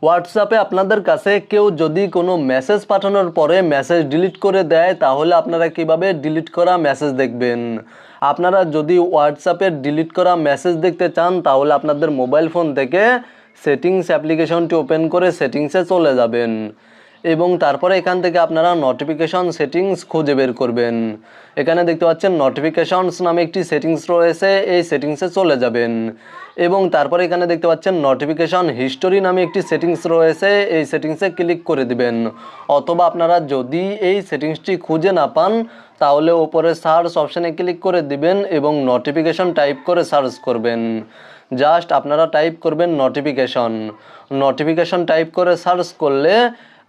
হোয়াটসঅ্যাপে আপনাদের কাছে কেউ যদি কোনো মেসেজ পাঠানোর পরে মেসেজ ডিলিট করে দেয় তাহলে আপনারা কিভাবে ডিলিট করা মেসেজ দেখবেন। আপনারা যদি হোয়াটসঅ্যাপের ডিলিট করা মেসেজ দেখতে চান তাহলে আপনাদের মোবাইল ফোন থেকে সেটিংস অ্যাপ্লিকেশনটি ওপেন করে সেটিংসে চলে যাবেন এবং তারপরে এখান থেকে আপনারা নোটিফিকেশন সেটিংস খুঁজে বের করবেন। এখানে দেখতে পাচ্ছেন নোটিফিকেশনস নামে একটি সেটিংস রয়েছে, এই সেটিংসে চলে যাবেন এবং তারপরে এখানে দেখতে পাচ্ছেন নোটিফিকেশন হিস্টোরি নামে একটি সেটিংস রয়েছে, এই সেটিংসে ক্লিক করে দিবেন। অথবা আপনারা যদি এই সেটিংসটি খুঁজে না পান তাহলে উপরে সার্চ অপশানে ক্লিক করে দিবেন এবং নোটিফিকেশন টাইপ করে সার্চ করবেন। জাস্ট আপনারা টাইপ করবেন নোটিফিকেশন টাইপ করে সার্চ করলে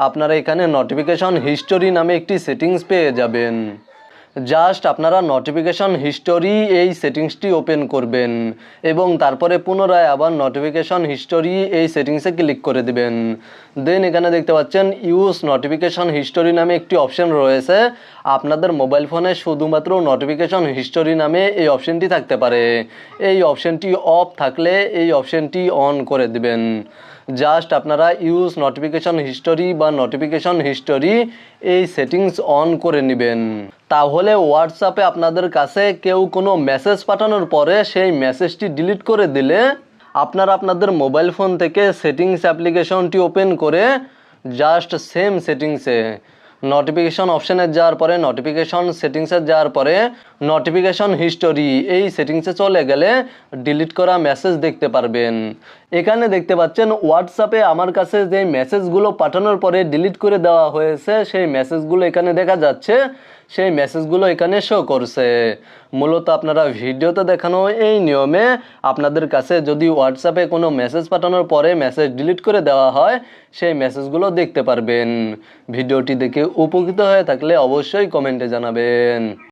আপনারা এখানে নোটিফিকেশন হিস্টোরি নামে একটি সেটিংস পেয়ে যাবেন। জাস্ট আপনারা নোটিফিকেশন হিস্টোরি এই সেটিংসটি ওপেন করবেন এবং তারপরে পুনরায় আবার নোটিফিকেশন হিস্টোরি এই সেটিংসে ক্লিক করে দিবেন। দেন এখানে দেখতে পাচ্ছেন ইউজ নোটিফিকেশন হিস্টোরি নামে একটি অপশন রয়েছে। আপনাদের মোবাইল ফোনে শুধুমাত্র নোটিফিকেশন হিস্টোরি নামে এই অপশনটি থাকতে পারে। এই অপশনটি অফ থাকলে এই অপশনটি অন করে দিবেন। জাস্ট আপনারা ইউজ নোটিফিকেশন হিস্টোরি বা নোটিফিকেশন হিস্টোরি এই সেটিংস অন করে নেবেন। তাহলে হোয়াটসঅ্যাপে আপনাদের কাছে কেউ কোনো মেসেজ পাঠানোর পরে সেই মেসেজটি ডিলিট করে দিলে আপনারা আপনাদের মোবাইল ফোন থেকে সেটিংস অ্যাপ্লিকেশনটি ওপেন করে জাস্ট সেম সেটিংসে নোটিফিকেশন অপশানে যাওয়ার পরে নোটিফিকেশন সেটিংসে যাওয়ার পরে নোটিফিকেশন হিস্টোরি এই সেটিংসে চলে গেলে ডিলিট করা মেসেজ দেখতে পারবেন। এখানে দেখতে পাচ্ছেন হোয়াটসঅ্যাপে আমার কাছে যে মেসেজগুলো পাঠানোর পরে ডিলিট করে দেওয়া হয়েছে সেই মেসেজগুলো এখানে দেখা যাচ্ছে, সেই মেসেজগুলো এখানে শো করছে। মূলত আপনারা ভিডিওতে দেখানো এই নিয়মে আপনাদের কাছে যদি হোয়াটসঅ্যাপে কোনো মেসেজ পাঠানোর পরে মেসেজ ডিলিট করে দেওয়া হয় সেই মেসেজগুলো দেখতে পারবেন। ভিডিওটি দেখে উপকৃত হয়ে থাকলে অবশ্যই কমেন্টে জানাবেন।